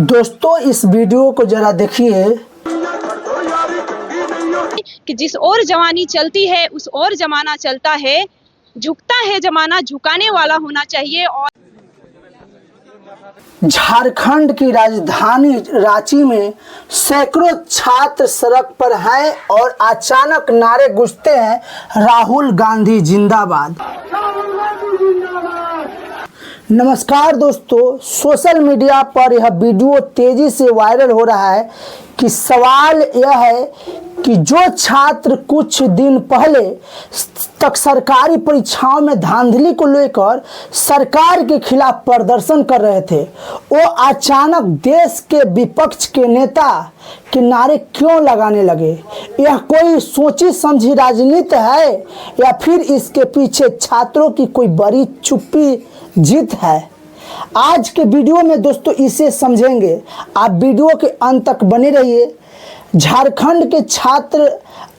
दोस्तों इस वीडियो को जरा देखिए कि जिस ओर जवानी चलती है उस ओर जमाना चलता है, झुकता है जमाना झुकाने वाला होना चाहिए। और झारखंड की राजधानी रांची में सैकड़ों छात्र सड़क पर हैं और अचानक नारे गूंजते हैं, राहुल गांधी जिंदाबाद। नमस्कार दोस्तों, सोशल मीडिया पर यह वीडियो तेजी से वायरल हो रहा है कि सवाल यह है कि जो छात्र कुछ दिन पहले तक सरकारी परीक्षाओं में धांधली को लेकर सरकार के खिलाफ प्रदर्शन कर रहे थे, वो अचानक देश के विपक्ष के नेता के नारे क्यों लगाने लगे। यह कोई सोची समझी राजनीति है या फिर इसके पीछे छात्रों की कोई बड़ी छुपी जीत है। आज के वीडियो में दोस्तों इसे समझेंगे, आप वीडियो के अंत तक बने रहिए। झारखंड के छात्र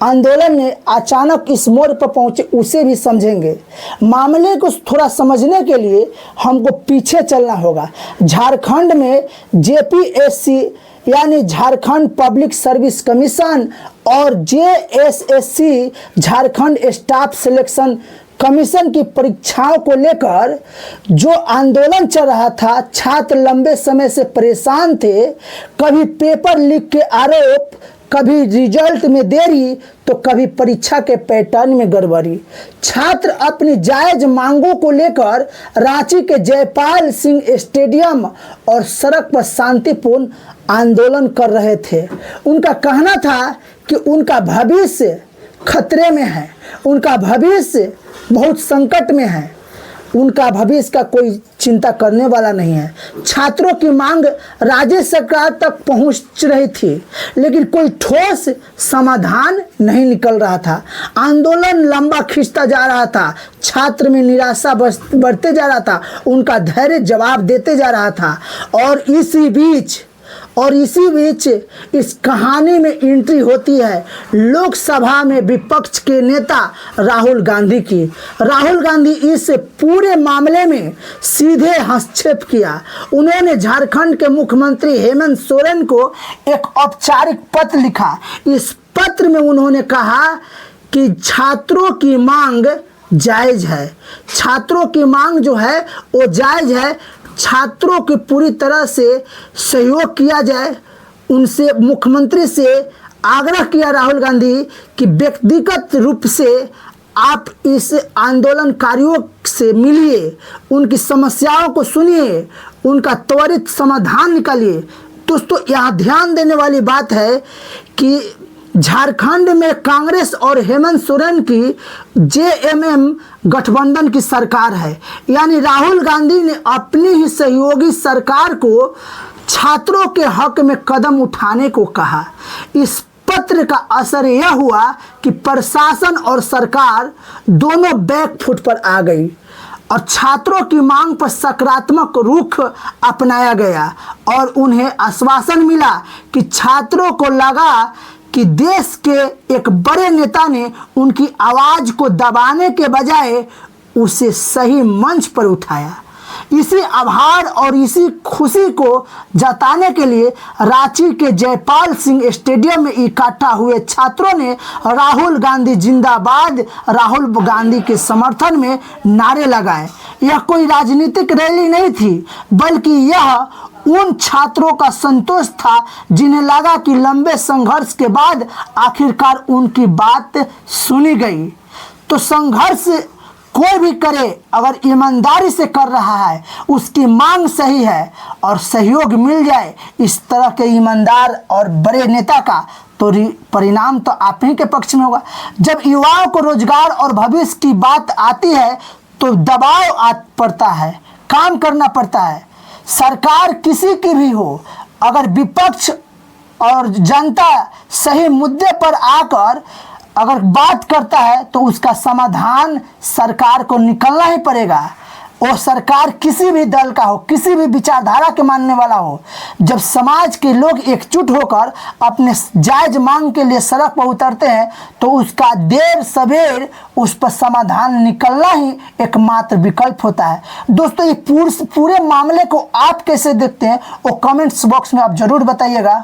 आंदोलन ने अचानक इस मोड़ पर पहुंचे, उसे भी समझेंगे। मामले को थोड़ा समझने के लिए हमको पीछे चलना होगा। झारखंड में जेपीएससी यानी झारखंड पब्लिक सर्विस कमीशन और JSSC Jharkhand staff selection commission की परीक्षाओं को लेकर जो आंदोलन चल रहा था, छात्र लंबे समय से परेशान थे। कभी पेपर लीक के आरोप, कभी रिजल्ट में देरी, तो कभी परीक्षा के पैटर्न में गड़बड़ी। छात्र अपनी जायज मांगों को लेकर रांची के जयपाल सिंह स्टेडियम और सड़क पर शांतिपूर्ण आंदोलन कर रहे थे। उनका कहना था कि उनका भविष्य खतरे में है, उनका भविष्य बहुत संकट में है, उनका भविष्य का कोई चिंता करने वाला नहीं है। छात्रों की मांग राज्य सरकार तक पहुंच रही थी, लेकिन कोई ठोस समाधान नहीं निकल रहा था। आंदोलन लंबा खिंचता जा रहा था, छात्र में निराशा बढ़ते जा रहा था, उनका धैर्य जवाब देते जा रहा था। और इसी बीच इस कहानी में एंट्री होती है लोकसभा में विपक्ष के नेता राहुल गांधी की। राहुल गांधी इस पूरे मामले में सीधे हस्तक्षेप किया। उन्होंने झारखंड के मुख्यमंत्री हेमंत सोरेन को एक औपचारिक पत्र लिखा। इस पत्र में उन्होंने कहा कि छात्रों की मांग जायज है, छात्रों की मांग जो है वो जायज है, छात्रों की पूरी तरह से सहयोग किया जाए। उनसे मुख्यमंत्री से आग्रह किया राहुल गांधी कि व्यक्तिगत रूप से आप इस आंदोलनकारियों से मिलिए, उनकी समस्याओं को सुनिए, उनका त्वरित समाधान निकालिए। दोस्तों यहाँ ध्यान देने वाली बात है कि झारखंड में कांग्रेस और हेमंत सोरेन की जेएमएम गठबंधन की सरकार है, यानी राहुल गांधी ने अपनी ही सहयोगी सरकार को छात्रों के हक में कदम उठाने को कहा। इस पत्र का असर यह हुआ कि प्रशासन और सरकार दोनों बैकफुट पर आ गई और छात्रों की मांग पर सकारात्मक रुख अपनाया गया और उन्हें आश्वासन मिला कि छात्रों को लगा कि देश के एक बड़े नेता ने उनकी आवाज को दबाने के बजाय उसे सही मंच पर उठाया। इसी आभार और इसी खुशी को जताने के लिए रांची के जयपाल सिंह स्टेडियम में इकट्ठा हुए छात्रों ने राहुल गांधी जिंदाबाद, राहुल गांधी के समर्थन में नारे लगाए। यह कोई राजनीतिक रैली नहीं थी, बल्कि यह उन छात्रों का संतोष था जिन्हें लगा कि लंबे संघर्ष के बाद आखिरकार उनकी बात सुनी गई। तो संघर्ष कोई भी करे, अगर ईमानदारी से कर रहा है, उसकी मांग सही है और सहयोग मिल जाए इस तरह के ईमानदार और बड़े नेता का, तो परिणाम तो आप ही के पक्ष में होगा। जब युवाओं को रोजगार और भविष्य की बात आती है तो दबाव पड़ता है, काम करना पड़ता है। सरकार किसी की भी हो, अगर विपक्ष और जनता सही मुद्दे पर आकर अगर बात करता है तो उसका समाधान सरकार को निकलना ही पड़ेगा। और सरकार किसी भी दल का हो, किसी भी विचारधारा के मानने वाला हो, जब समाज के लोग एकजुट होकर अपने जायज मांग के लिए सड़क पर उतरते हैं तो उसका देर सवेर उस पर समाधान निकलना ही एकमात्र विकल्प होता है। दोस्तों, ये पूरे मामले को आप कैसे देखते हैं वो कमेंट्स बॉक्स में आप जरूर बताइएगा।